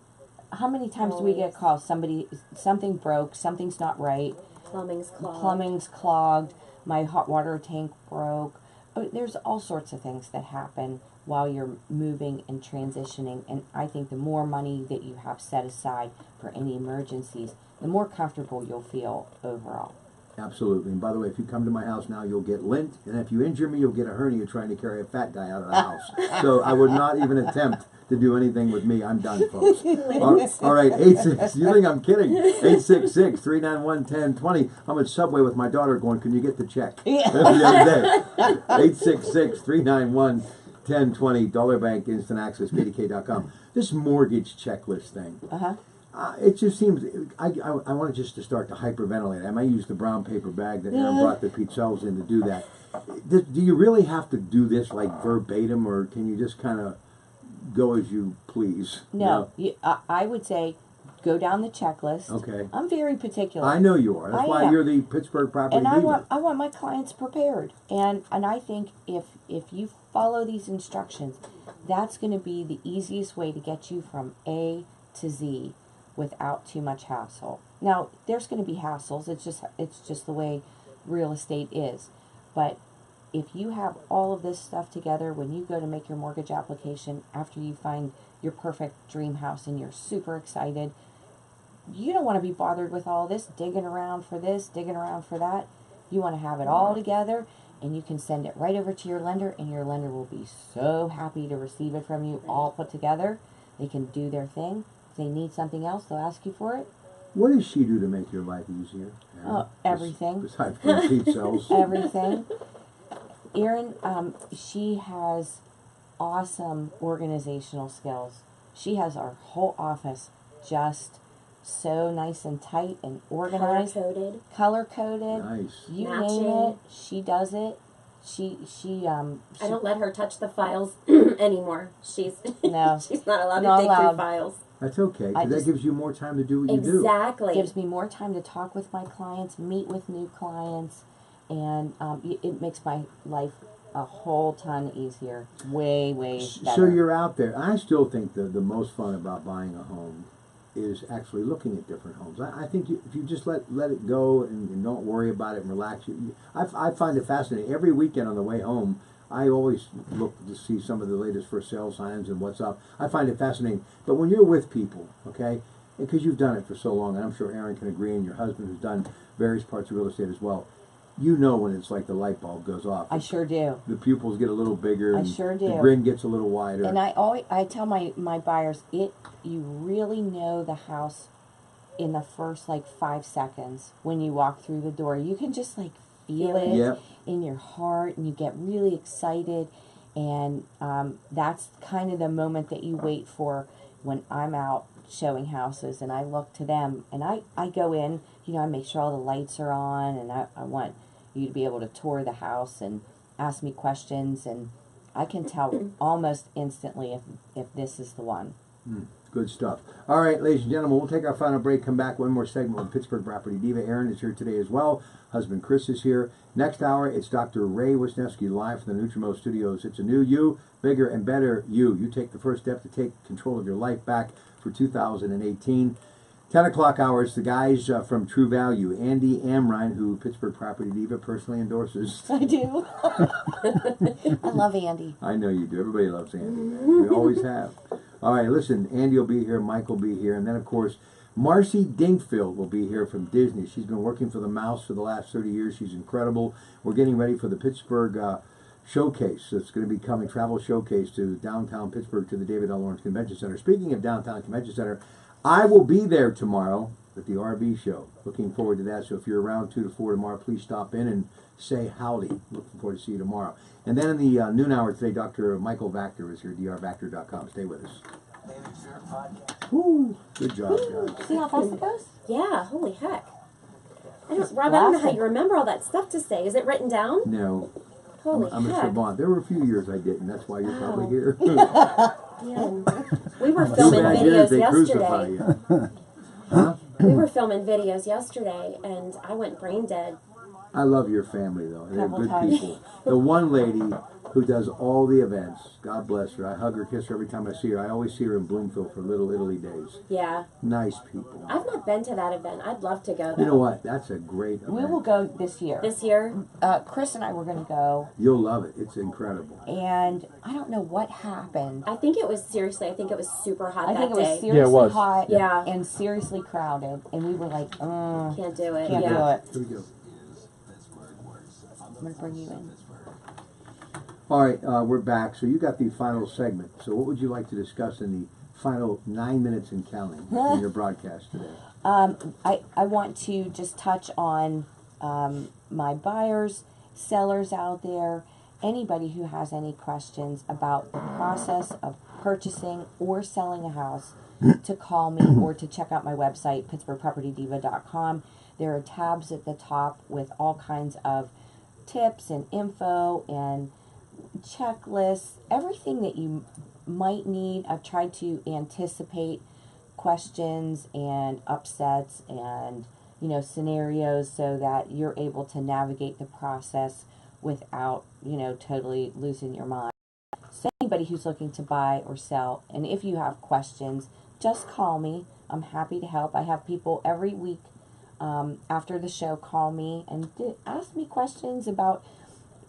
How many times do we get calls? Something broke, something's not right. Plumbing's clogged. My hot water tank broke. There's all sorts of things that happen while you're moving and transitioning. And I think the more money that you have set aside for any emergencies, the more comfortable you'll feel overall. Absolutely. And by the way, if you come to my house now, you'll get lint, and if you injure me, you'll get a hernia trying to carry a fat guy out of the house. So I would not even attempt to do anything with me. I'm done, folks. All right, 86. You think I'm kidding? 866-391-1020. I'm at Subway with my daughter going, can you get the check? The other day. 866-391-1020. Dollar Bank Instant Access, KDK.com. This mortgage checklist thing. It just seems, I want just to start to hyperventilate. I might use the brown paper bag that Aaron brought the pizzelles in to do that. Do you really have to do this like verbatim, or can you just kind of go as you please? No, I would say go down the checklist. Okay. I'm very particular. I know you are. That's why you're the Pittsburgh Property Diva. And I want my clients prepared. And I think if you follow these instructions, that's going to be the easiest way to get you from A to Z without too much hassle. Now, there's going to be hassles. It's just the way real estate is. But if you have all of this stuff together when you go to make your mortgage application after you find your perfect dream house and you're super excited, you don't want to be bothered with all this, digging around for this, digging around for that. You want to have it all together, and you can send it right over to your lender, and your lender will be so happy to receive it from you all put together. They can do their thing. If they need something else, they'll ask you for it. What does she do to make your life easier? Oh, everything. Besides bring pizzelles. Everything. Erin, she has awesome organizational skills. She has our whole office just so nice and tight and organized. Color coded. Nice. You Matching. name it, she does it. She I don't let her touch the files anymore. She's No. she's not allowed Not to dig allowed. through files. That's okay, I because that just- gives you more time to do what you do. Exactly. gives me more time to talk with my clients, meet with new clients, and it makes my life a whole ton easier. Way better. So you're out there. I still think the most fun about buying a home is actually looking at different homes. I think if you just let it go and don't worry about it and relax, I find it fascinating. Every weekend on the way home, I always look to see some of the latest for sale signs and what's up. I find it fascinating. But when you're with people, okay, because you've done it for so long, and I'm sure Aaron can agree, and your husband who's done various parts of real estate as well, you know when it's like the light bulb goes off. I sure do. The pupils get a little bigger. I and sure do. The grin gets a little wider. And I tell my buyers, you really know the house in the first like 5 seconds when you walk through the door. You can just like feel it Yep. in your heart, and you get really excited. And that's kind of the moment that you wait for when I'm out showing houses, and I look to them, and I go in, I make sure all the lights are on, and I want you to be able to tour the house and ask me questions, and I can tell almost instantly if this is the one. Good stuff. All right, ladies and gentlemen, we'll take our final break, come back, one more segment with Pittsburgh Property Diva. Aaron is here today as well. Husband Chris is here. Next hour, it's Dr. Ray Wisniewski live from the Nutrimo Studios. It's a new you, bigger and better you. You take the first step to take control of your life back for 2018. 10 o'clock hours, the guys from True Value, Andy Amrine, who Pittsburgh Property Diva personally endorses. I do. I love Andy. I know you do. Everybody loves Andy. We always have. All right, listen, Andy will be here, Mike will be here, and then, of course, Marcy Dingfield will be here from Disney. She's been working for the Mouse for the last 30 years. She's incredible. We're getting ready for the Pittsburgh Showcase. It's going to be coming, Travel Showcase to downtown Pittsburgh to the David L. Lawrence Convention Center. Speaking of downtown Convention Center, I will be there tomorrow at the RV show. Looking forward to that. So if you're around 2 to 4 tomorrow, please stop in and say howdy. Looking forward to see you tomorrow. And then in the noon hour today, Dr. Michael Vactor is here, drvactor.com. Stay with us. Woo, good job, guys. See how fast it goes? Yeah, holy heck. Rob, I don't know how you remember all that stuff to say. Is it written down? No, Holy I'm a heck. savant. There were a few years I didn't. That's why you're probably here. Man. We were Too filming bad you didn't, videos they crucify yesterday. you. Huh? We were filming videos yesterday, and I went brain dead. I love your family, though. They're Couple good times. people. The one lady who does all the events, God bless her. I hug her, kiss her every time I see her. I always see her in Bloomfield for Little Italy Days. Yeah. Nice people. I've not been to that event. I'd love to go, though. You know what? That's a great event. We will go this year. This year? Chris and I were going to go, You'll love it. It's incredible. and I don't know what happened. I think it was super hot I that think it day. was seriously was. hot Yeah. and seriously crowded, and we were like, Can't do it. can't yeah. do it. Here we go. I'm going to bring you in. All right, we're back. So you got the final segment. So what would you like to discuss in the final 9 minutes and counting in your broadcast today? I want to just touch on my buyers, sellers out there, anybody who has any questions about the process of purchasing or selling a house, to call me or to check out my website, pittsburghpropertydiva.com. There are tabs at the top with all kinds of tips and info and checklists, everything that you might need. I've tried to anticipate questions and upsets and scenarios so that you're able to navigate the process without totally losing your mind. So anybody who's looking to buy or sell, and if you have questions, just call me. I'm happy to help. I have people every week after the show call me and ask me questions about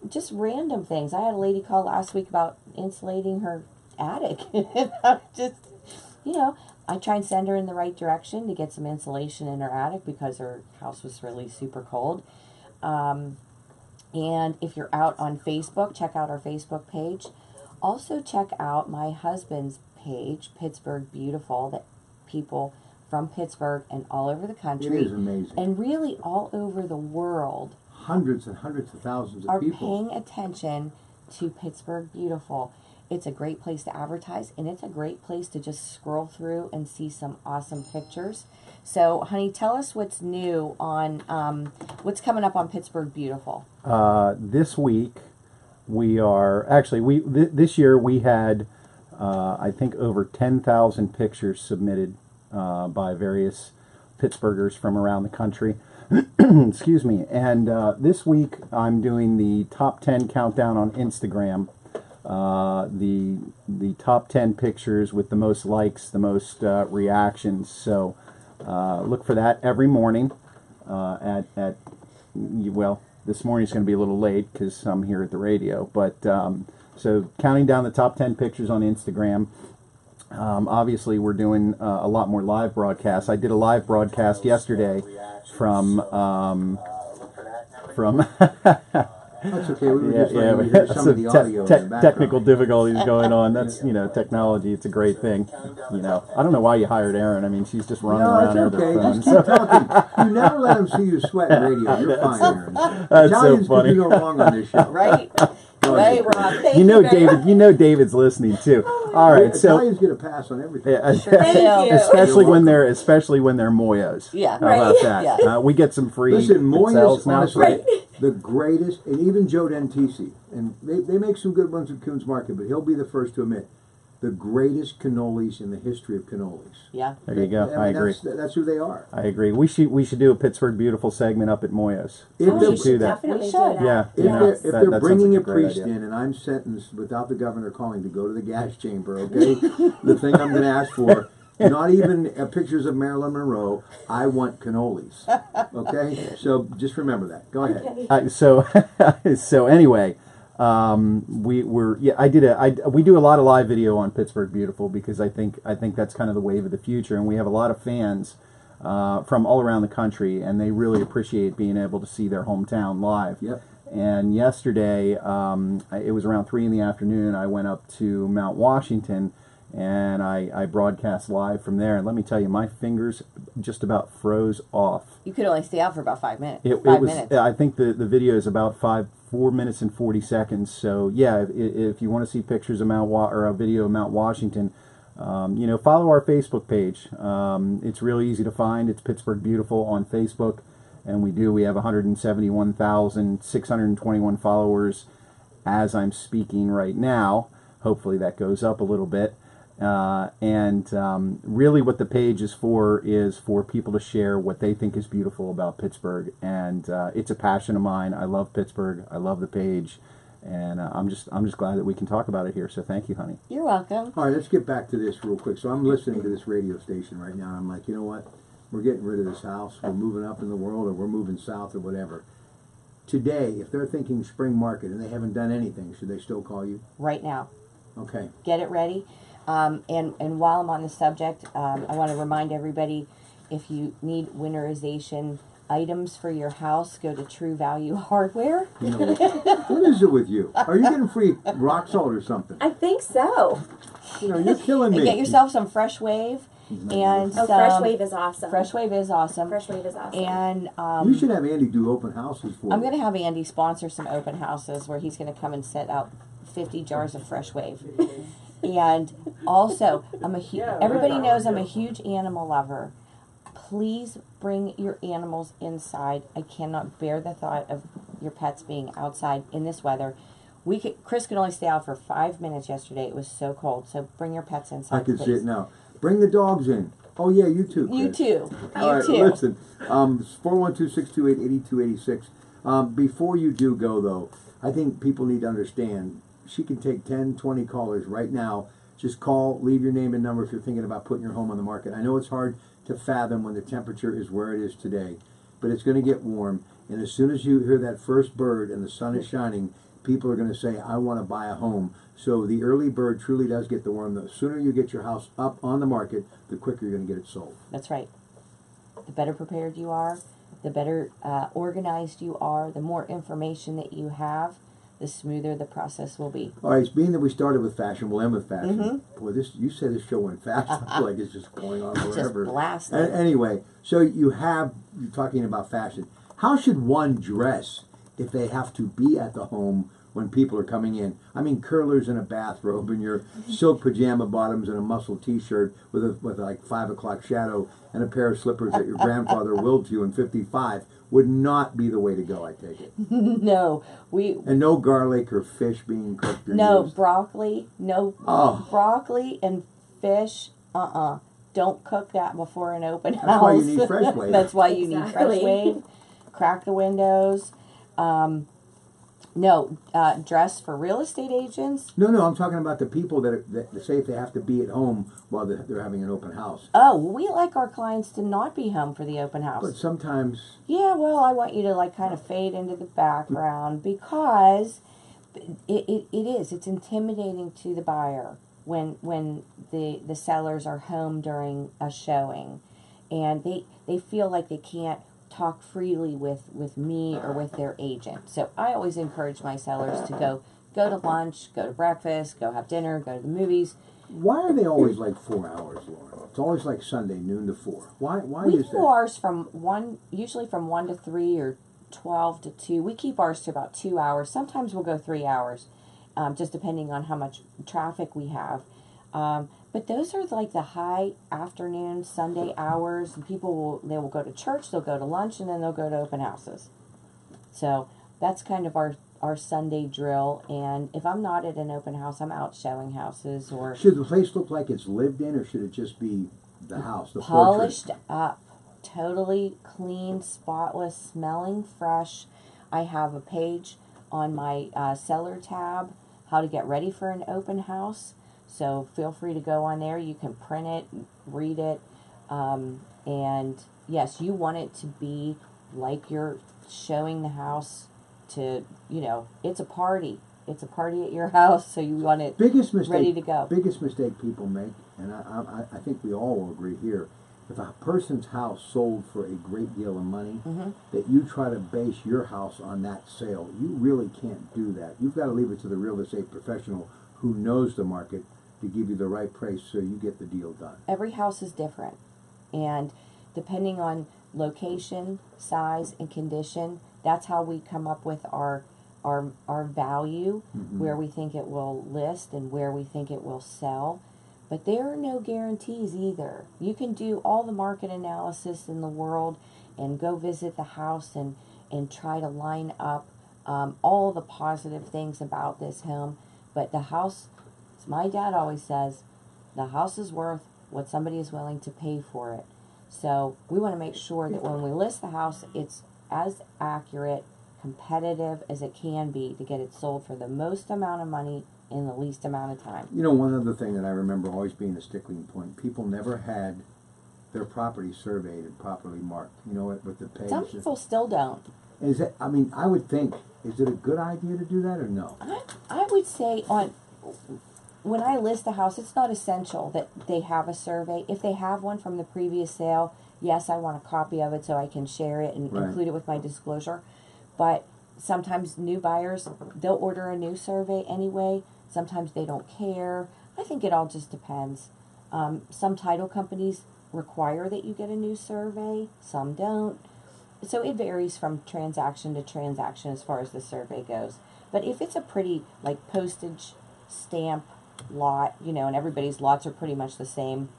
just random things. I had a lady call last week about insulating her attic. And I'm just, I try and send her in the right direction to get some insulation in her attic because her house was really super cold. And if you're out on Facebook, check out our Facebook page. Also check out my husband's page, Pittsburgh Beautiful, that people from Pittsburgh and all over the country. It is amazing. And really all over the world. Hundreds and hundreds of thousands of are people paying attention to Pittsburgh Beautiful. It's a great place to advertise, and it's a great place to just scroll through and see some awesome pictures. So, honey, tell us what's new on what's coming up on Pittsburgh Beautiful. This week we are actually this year we had I think over 10,000 pictures submitted by various Pittsburghers from around the country. Excuse me. And this week I'm doing the top 10 countdown on Instagram. The top 10 pictures with the most likes, the most reactions. So look for that every morning well, this morning's going to be a little late because I'm here at the radio. But so counting down the top 10 pictures on Instagram. Obviously, we're doing a lot more live broadcasts. I did a live broadcast yesterday from That's okay. We were just letting you hear some of the audio in the background. Technical difficulties going on. That's technology. It's a great thing. I don't know why you hired Erin. I mean, she's just running around here with her phone. Just keep talking. You never let them see you sweat in radio. You're fine, Erin. That's Italians so funny. can do no wrong on this show. Right? Right, Rob. Thank David. David's listening too. All right, so Italians get a pass on everything. Thank you. especially when they're moyos. Yeah. How about that? Yeah. We get some free Listen, sales Moyes, now. honestly, the greatest, and even Joe Dentisi, and they make some good ones at Coons Market, but he'll be the first to admit, the greatest cannolis in the history of cannolis. Yeah. There you go. I agree. That's who they are. I agree. We should do a Pittsburgh Beautiful segment up at Moyos. If We they- should do that. Definitely We do should. that. Yeah. If they're that bringing sounds a like great priest idea. in and I'm sentenced without the governor calling to go to the gas chamber, okay? The thing I'm going to ask for, not even pictures of Marilyn Monroe, I want cannolis, okay? So just remember that. Go ahead. So anyway, we do a lot of live video on Pittsburgh Beautiful because I think that's kind of the wave of the future, and we have a lot of fans from all around the country, and they really appreciate being able to see their hometown live. Yep. And yesterday, it was around 3 in the afternoon. I went up to Mount Washington, and I broadcast live from there. And let me tell you, my fingers just about froze off. You could only stay out for about 5 minutes. It Five was. minutes. I think the video is about 4 minutes and 40 seconds. So yeah, if you want to see pictures of a video of Mount Washington, follow our Facebook page. It's really easy to find. It's Pittsburgh Beautiful on Facebook, and we have 171,621 followers as I'm speaking right now. Hopefully that goes up a little bit. Really what the page is for people to share what they think is beautiful about Pittsburgh, and it's a passion of mine. I love Pittsburgh. I love the page, and I'm just glad that we can talk about it here. So thank you, honey. You're welcome. All right, let's get back to this real quick. So I'm listening to this radio station right now, and I'm like, you know what? We're getting rid of this house. We're moving up in the world, or we're moving south, or whatever. Today, if they're thinking spring market and they haven't done anything, should they still call you? Right now. Okay. Get it ready. And while I'm on the subject, I want to remind everybody, if you need winterization items for your house, go to True Value Hardware. You know, what is it with you? Are you getting free rock salt or something? I think so. You know, you're killing me. Get yourself some Fresh Wave and Oh, some Fresh Wave is awesome. Fresh Wave is awesome. Fresh Wave is awesome. And You should have Andy do open houses for I'm you. going to have Andy sponsor some open houses where he's going to come and set out 50 jars of Fresh Wave. And also, everybody knows I'm a huge animal lover. Please bring your animals inside. I cannot bear the thought of your pets being outside in this weather. Chris could only stay out for 5 minutes yesterday. It was so cold. So bring your pets inside. I can please. see it now. Bring the dogs in. Oh yeah, you too, Chris. You too. All right, too. listen. 412-628-8286. Before you do go though, I think people need to understand. She can take 10, 20 callers right now. Just call, leave your name and number if you're thinking about putting your home on the market. I know it's hard to fathom when the temperature is where it is today, but it's going to get warm. And as soon as you hear that first bird and the sun is shining, people are going to say, I want to buy a home. So the early bird truly does get the worm. The sooner you get your house up on the market, the quicker you're going to get it sold. That's right. The better prepared you are, the better organized you are, the more information that you have, the smoother the process will be. All right, it's being that we started with fashion, we'll end with fashion. Mm-hmm. Boy, you said this show went fast. I feel like it's just going on forever. Just blasting. Anyway, so you're talking about fashion. How should one dress if they have to be at the home when people are coming in? I mean, curlers in a bathrobe and your silk pajama bottoms and a muscle T-shirt with like 5 o'clock shadow and a pair of slippers that your grandfather willed to you in '55 would not be the way to go. I take it. No, And no garlic or fish being cooked. Or no used. broccoli, no broccoli and fish. Don't cook that before an open house. That's why you need Fresh Wave. That's why you need Fresh Exactly. Wave. Crack the windows. Dress for real estate agents. No, I'm talking about the people that say if they have to be at home while they're having an open house. Oh, we like our clients to not be home for the open house. But sometimes, Yeah, well, I want you to like kind of fade into the background because it's intimidating to the buyer when the sellers are home during a showing, and they feel like they can't talk freely with me or with their agent. So I always encourage my sellers to go to lunch, go to breakfast, go have dinner, go to the movies. why are they always like 4 hours, Lauren? It's always like Sunday, noon to 4. Why We is do that? ours usually from 1 to 3 or 12 to 2. We keep ours to about 2 hours. Sometimes we'll go 3 hours, just depending on how much traffic we have. But those are like the high afternoon Sunday hours, and people will go to church, they'll go to lunch, and then they'll go to open houses. So that's kind of our Sunday drill. And if I'm not at an open house, I'm out showing houses or Should the place look like it's lived in, or should it just be the house, the polished portrait? up, totally clean, spotless, smelling fresh. I have a page on my seller tab, how to get ready for an open house. So feel free to go on there. You can print it, read it, and yes, you want it to be like you're showing the house to, it's a party. It's a party at your house, so you want it Biggest mistake, ready to go. Biggest mistake people make, and I think we all will agree here, if a person's house sold for a great deal of money, that you try to base your house on that sale, you really can't do that. You've got to leave it to the real estate professional who knows the market to give you the right price so you get the deal done. Every house is different, and depending on location, size, and condition, that's how we come up with our value, where we think it will list and where we think it will sell. But there are no guarantees either. You can do all the market analysis in the world and go visit the house and try to line up all the positive things about this home. But the house, as my dad always says, the house is worth what somebody is willing to pay for it. So we want to make sure that when we list the house, it's as accurate, competitive as it can be to get it sold for the most amount of money in the least amount of time. You know, one other thing that I remember always being a sticking point, people never had their property surveyed and properly marked, with the page. Some people still don't. Is it, I would think, is it a good idea to do that or no? I would say when I list a house, it's not essential that they have a survey. If they have one from the previous sale, yes, I want a copy of it so I can share it and Right. include it with my disclosure. But sometimes new buyers, they'll order a new survey anyway. Sometimes they don't care. I think it all just depends. Some title companies require that you get a new survey. Some don't. So it varies from transaction to transaction as far as the survey goes. But if it's a pretty, like, postage stamp lot, you know, and everybody's lots are pretty much the same,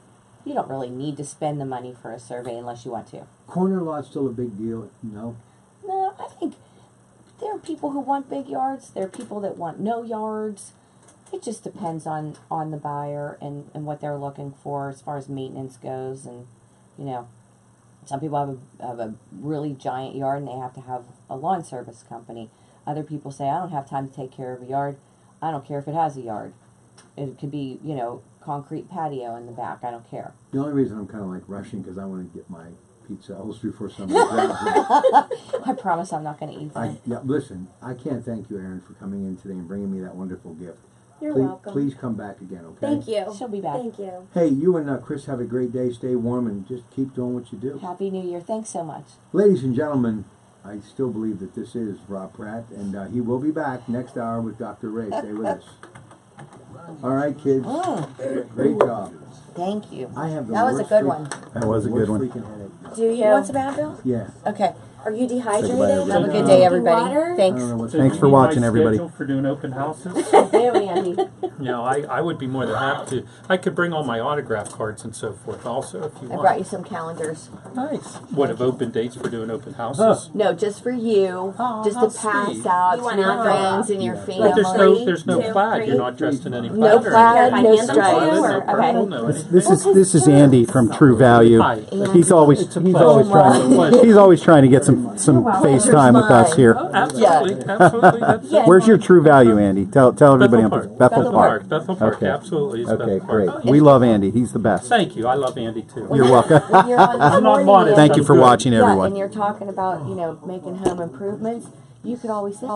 you don't really need to spend the money for a survey unless you want to. Corner lot's still a big deal, no? No, I think there are people who want big yards. There are people that want no yards. It just depends on the buyer and what they're looking for as far as maintenance goes. And, you know, some people have a really giant yard and they have to have a lawn service company. Other people say, I don't have time to take care of a yard. I don't care if it has a yard. It could be, you know, concrete patio in the back. I don't care. The only reason I'm kind of like rushing because I want to get my pizza else before somebody grabs it. I promise I'm not going to eat that. Listen, I can't thank you, Erin, for coming in today and bringing me that wonderful gift. You're please, welcome. Please come back again, okay? Thank you. She'll be back. Thank you. Hey, you and Chris have a great day. Stay warm and just keep doing what you do. Happy New Year. Thanks so much. Ladies and gentlemen, I still believe that this is Rob Pratt, and he will be back next hour with Dr. Ray. Stay with us. All right, kids. Great job. Thank you. I have the That was a worst good freak- one. That was a good worst one. freaking headache. Do you? You want some Advil? Yeah. Okay. Are you Say goodbye, dehydrated? everybody. Have a good day, everybody. Water? I Thanks. don't know what's Thanks for watching, everybody. For doing open houses? Do, Andy. No, I would be more than happy to. I could bring all my autograph cards and so forth also if you I want. brought you some calendars. Nice. What, have open dates for doing open houses? No, just for you. Oh, just how to pass sweet. out You to want your an friends and your Yeah. family. But there's no Two, plaid. three. You're not dressed in any plaid. No or plaid, anything. no Hand them to stripes. you, No or- purple, Okay. no anything. This is Andy from True Value. Hi. He's always It's a he's pleasure. always trying he's always trying to get some FaceTime with us here. Oh, absolutely, absolutely. That's Where's your True Value, Andy? Tell everybody Bethel on Park. Bethel Park. Bethel Park, Okay. absolutely. It's Okay, Bethel Park. great. We love Andy. He's the best. Thank you. I love Andy too. You're welcome. When you're on I'm the not morning modest. Thank you for Good. watching, Yeah, everyone. and you're talking about, you know, making home improvements. You could always say